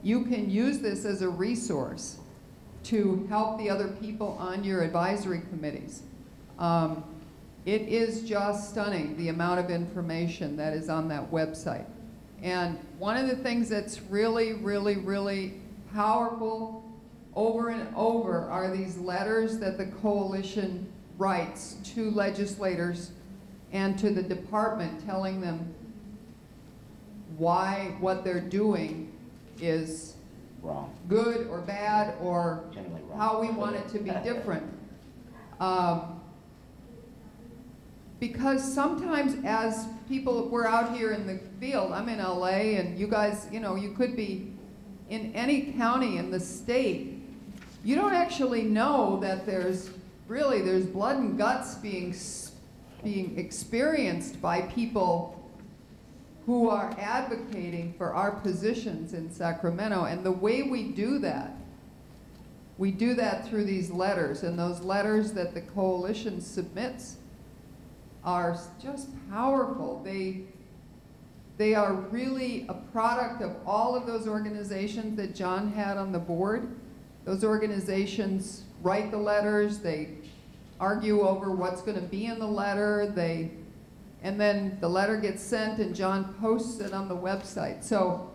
you can use this as a resource to help the other people on your advisory committees. It is just stunning, the amount of information that is on that website. And one of the things that's really, really, really powerful over and over are these letters that the coalition writes to legislators and to the department, telling them why what they're doing is wrong, good or bad, or how we want it to be different. Because sometimes as people, we're out here in the field, I'm in LA, and you guys, you know, you could be in any county in the state, you don't actually know that there's blood and guts being experienced by people who are advocating for our positions in Sacramento. And the way we do that through these letters, and those letters that the coalition submits are just powerful. They are really a product of all of those organizations that John had on the board. Those organizations write the letters, they argue over what's going to be in the letter, and then the letter gets sent and John posts it on the website. So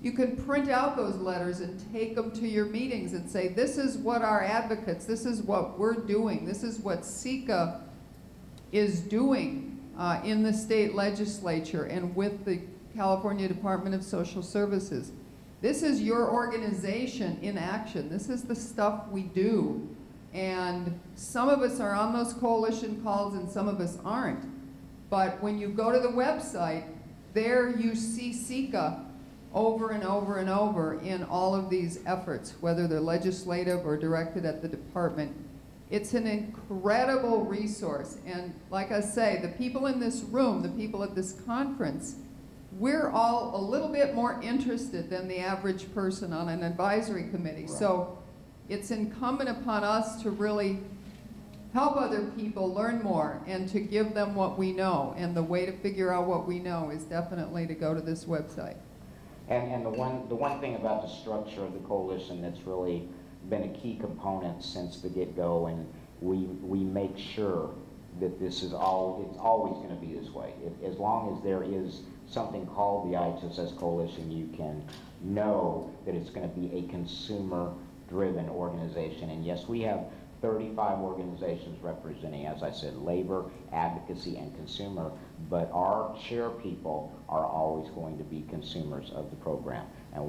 you can print out those letters and take them to your meetings and say, this is what our advocates, this is what we're doing, this is what SECA is doing in the state legislature and with the California Department of Social Services. This is your organization in action. This is the stuff we do. And some of us are on those coalition calls and some of us aren't. But when you go to the website, there you see SECA over and over and over in all of these efforts, whether they're legislative or directed at the department. It's an incredible resource. And like I say, the people in this room, the people at this conference, we're all a little bit more interested than the average person on an advisory committee. Right. So it's incumbent upon us to really help other people learn more and to give them what we know. And the way to figure out what we know is definitely to go to this website. And the one thing about the structure of the coalition that's really been a key component since the get-go, and we make sure that this is it's always going to be this way. As long as there is something called the IHSS Coalition, you can know that it's going to be a consumer-driven organization. And yes, we have 35 organizations representing, as I said, labor, advocacy, and consumer, but our chair people are always going to be consumers of the program. And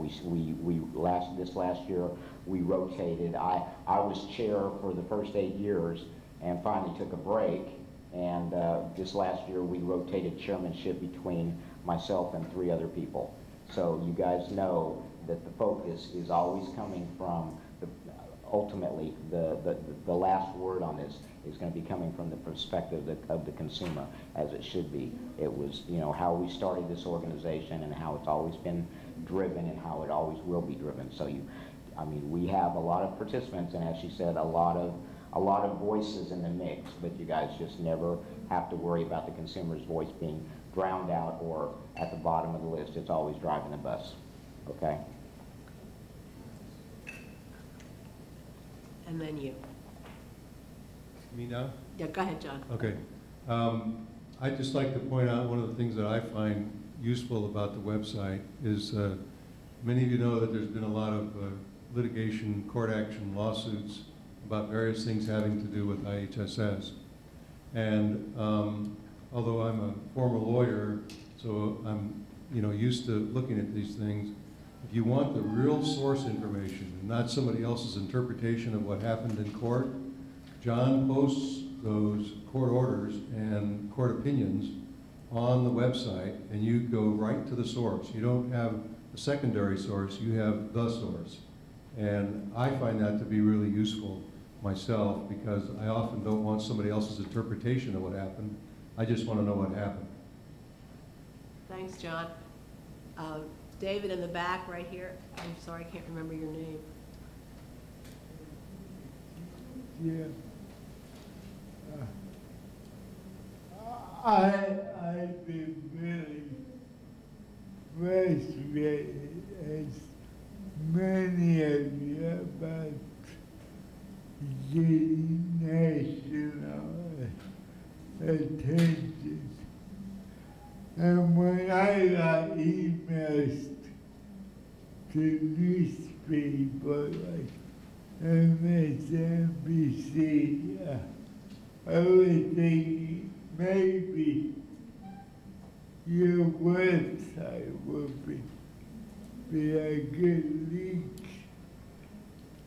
this last year, we rotated. I was chair for the first 8 years and finally took a break. And this last year, we rotated chairmanship between myself and 3 other people. So you guys know that the focus is always coming from ultimately, the last word on this is going to be coming from the perspective of the consumer, as it should be. It was, you know, how we started this organization and how it's always been driven and how it always will be driven. So I mean, we have a lot of participants, and as she said, a lot of voices in the mix, but you guys just never have to worry about the consumer's voice being drowned out or at the bottom of the list. It's always driving the bus, okay? And then you. Me now? Yeah, go ahead, John. Okay. I'd just like to point out one of the things that I find useful about the website is many of you know that there's been a lot of litigation, court action, lawsuits about various things having to do with IHSS. And although I'm a former lawyer, so I'm used to looking at these things, if you want the real source information and not somebody else's interpretation of what happened in court, John posts those court orders and court opinions on the website, and you go right to the source. You don't have a secondary source, you have the source. And I find that to be really useful myself, because I often don't want somebody else's interpretation of what happened. I just want to know what happened. Thanks, John. David in the back right here. I'm sorry, I can't remember your name. Yeah. I've been really frustrated as many of you about getting national attention. And when I got emails to newspapers like MSNBC, I was thinking maybe your website would be a good link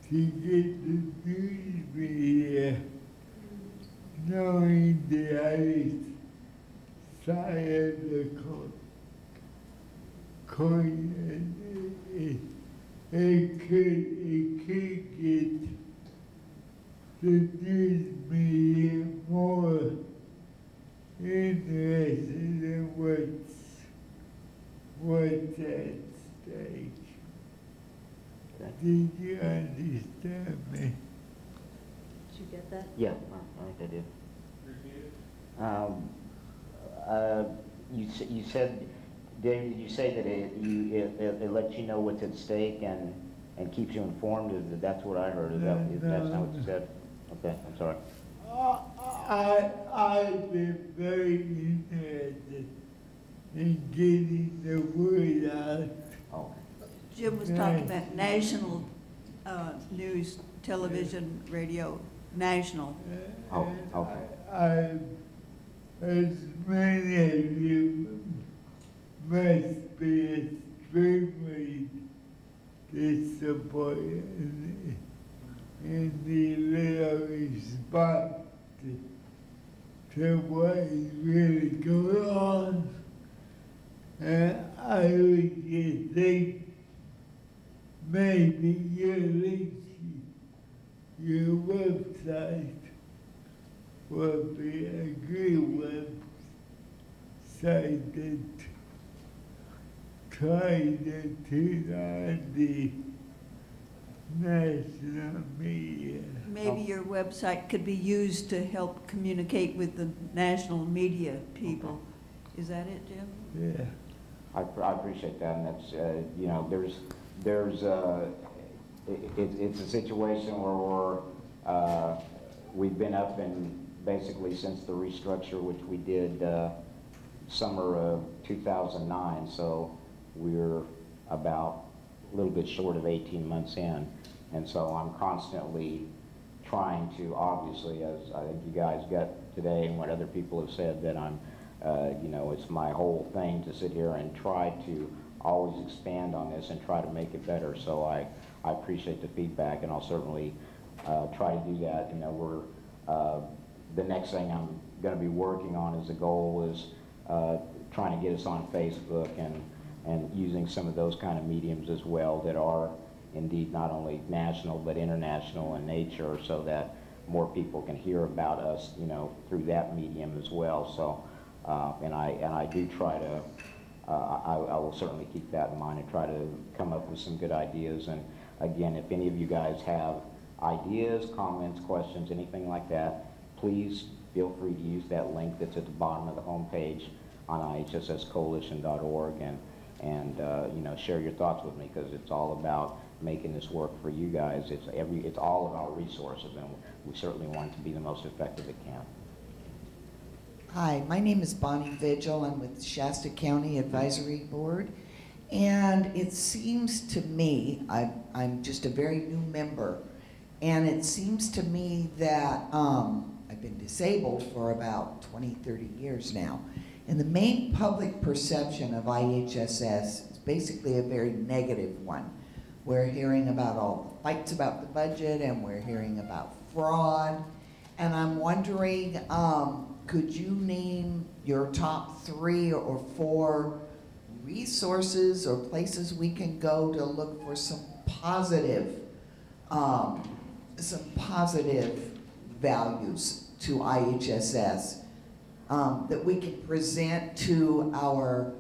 to get the news media knowing the other side of the coin. It could get the news media more interested in what's at stake. Okay. Did you understand me? Did you get that? Yeah, I think I did. You said, David, did you say that it lets you know what's at stake and keeps you informed? That's what I heard. That's not what you said? Okay, I'm sorry. I've been very interested in getting the word out. Oh, Jim was talking about national news, television, radio, national. oh, okay. As many of you must be extremely disappointed in the little response to what is really going on. And I would just think maybe your website would be a good website that tries to turn on the national media. Maybe your website could be used to help communicate with the national media people. Is that it, Jim? Yeah. I appreciate that, and that's, you know, it's a situation where we've been up and basically since the restructure, which we did summer of 2009, so we're about a little bit short of 18 months in, and so I'm constantly trying to, obviously, as I think you guys got today and what other people have said, that I'm, you know, it's my whole thing to sit here and try to always expand on this and try to make it better. So I appreciate the feedback, and I'll certainly try to do that. You know, we're the next thing I'm going to be working on as a goal is trying to get us on Facebook and using some of those kind of mediums as well that are indeed not only national but international in nature, so that more people can hear about us, you know, through that medium as well. So, and I do try to, I will certainly keep that in mind and try to come up with some good ideas. And again, if any of you guys have ideas, comments, questions, anything like that, please feel free to use that link that's at the bottom of the homepage on IHSScoalition.org and you know, share your thoughts with me, because it's all about making this work for you guys. It's all about resources, and we certainly want it to be the most effective it can. Hi, my name is Bonnie Vigil. I'm with the Shasta County Advisory Board. And it seems to me, I'm just a very new member, and it seems to me that I've been disabled for about 20, 30 years now. And the main public perception of IHSS is basically a very negative one. We're hearing about all the fights about the budget, and we're hearing about fraud. And I'm wondering, could you name your top 3 or 4 resources or places we can go to look for some positive values to IHSS that we can present to our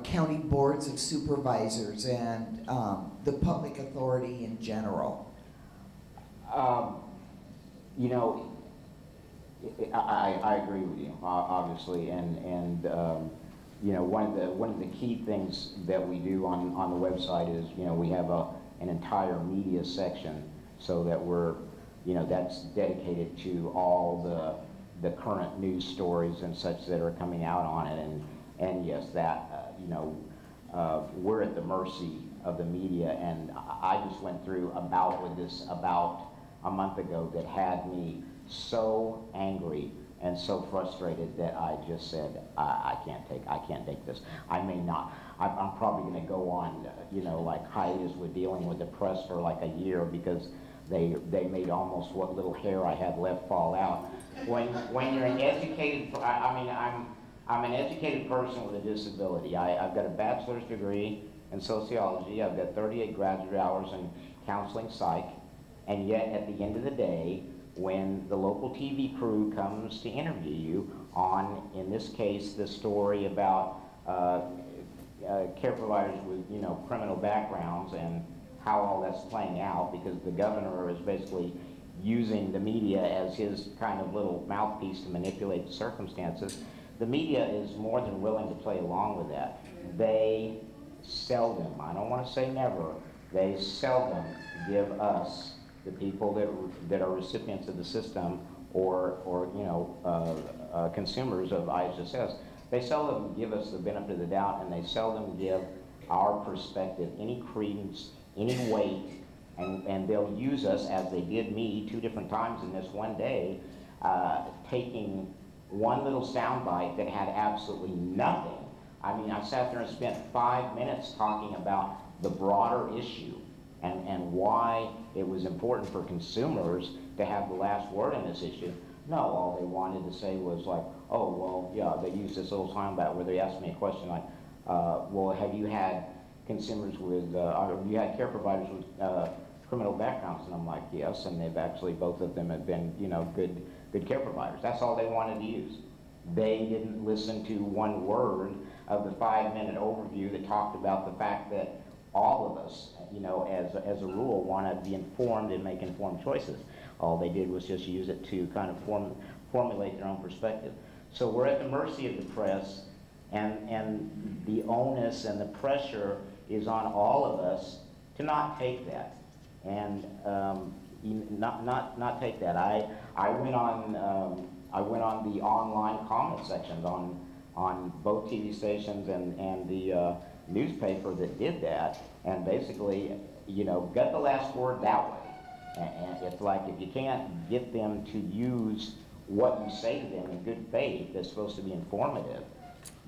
county boards of supervisors and the public authority in general? You know, I agree with you, obviously, and you know, one of the key things that we do on the website is, you know, we have an entire media section, so that we're, you know, that's dedicated to all the current news stories and such that are coming out on it. And yes, that, you know, we're at the mercy of the media. And I just went through a bout with this about a month ago that had me so angry and so frustrated that I just said, I can't take this. I'm probably going to go on, you know, like hiatus with dealing with the press for like a year, because they made almost what little hair I had left fall out. When you're an educated, I'm an educated person with a disability. I've got a bachelor's degree in sociology. I've got 38 graduate hours in counseling psych, and yet at the end of the day, when the local TV crew comes to interview you on, in this case, the story about care providers with, you know, criminal backgrounds and how all that's playing out, because the governor is basically using the media as his kind of little mouthpiece to manipulate the circumstances, the media is more than willing to play along with that. They seldom, I don't want to say never, they seldom give us, the people that are recipients of the system, or you know, consumers of IHSS, they seldom give us the benefit of the doubt, and they seldom give our perspective any credence, any weight, and they'll use us, as they did me 2 different times in this one day, taking one little soundbite that had absolutely nothing. I mean, I sat there and spent 5 minutes talking about the broader issue and why it was important for consumers to have the last word in this issue. No, all they wanted to say was like, oh, well, yeah, they used this little soundbite where they asked me a question like, well, have you had consumers with, or have you had care providers with criminal backgrounds? And I'm like, yes, and they've actually, both of them have been, you know, good care providers. That's all they wanted to use. They didn't listen to one word of the 5-minute overview that talked about the fact that all of us, you know, as a rule, want to be informed and make informed choices. All they did was just use it to kind of formulate their own perspective. So we're at the mercy of the press, and the onus and the pressure is on all of us to not take that, and not take that. I went on the online comment sections on both TV stations and the newspaper that did that, and basically, you know, got the last word that way. And it's like, if you can't get them to use what you say to them in good faith that's supposed to be informative,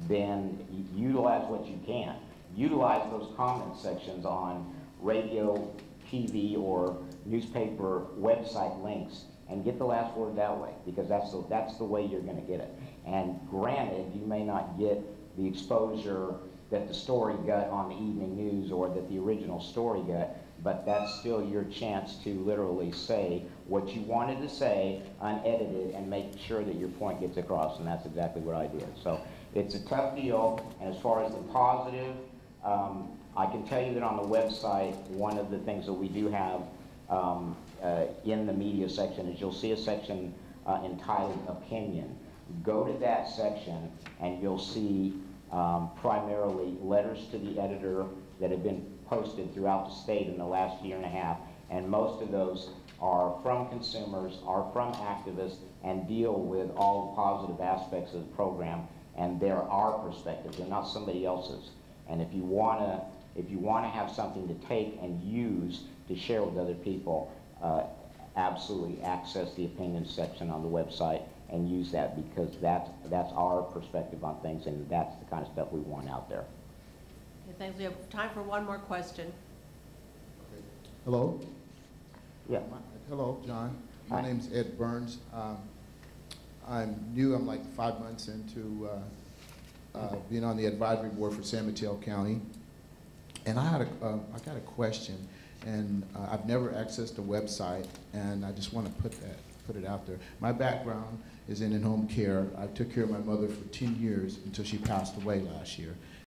then utilize what you can. Utilize those comment sections on radio, TV, or newspaper website links, and get the last word that way, because that's the way you're going to get it. And granted, you may not get the exposure that the story got on the evening news or that the original story got, but that's still your chance to literally say what you wanted to say, unedited, and make sure that your point gets across, and that's exactly what I did. So it's a tough deal, and as far as the positive, I can tell you that on the website, one of the things that we do have in the media section is you'll see a section entitled Opinion. Go to that section and you'll see primarily letters to the editor that have been posted throughout the state in the last year and a half, and most of those are from consumers, are from activists, and deal with all the positive aspects of the program, and they're our perspectives, they're not somebody else's. And if you want to have something to take and use to share with other people, absolutely access the opinion section on the website and use that, because that's our perspective on things, and that's the kind of stuff we want out there. Okay, thanks. We have time for one more question. Hello? Yeah. Hello, John. My Hi. name's Ed Burns. I'm new. I'm like 5 months into being on the advisory board for San Mateo County. And I got a question, and I've never accessed a website, and I just want to put it out there. My background is in home care. I took care of my mother for 10 years until she passed away last year.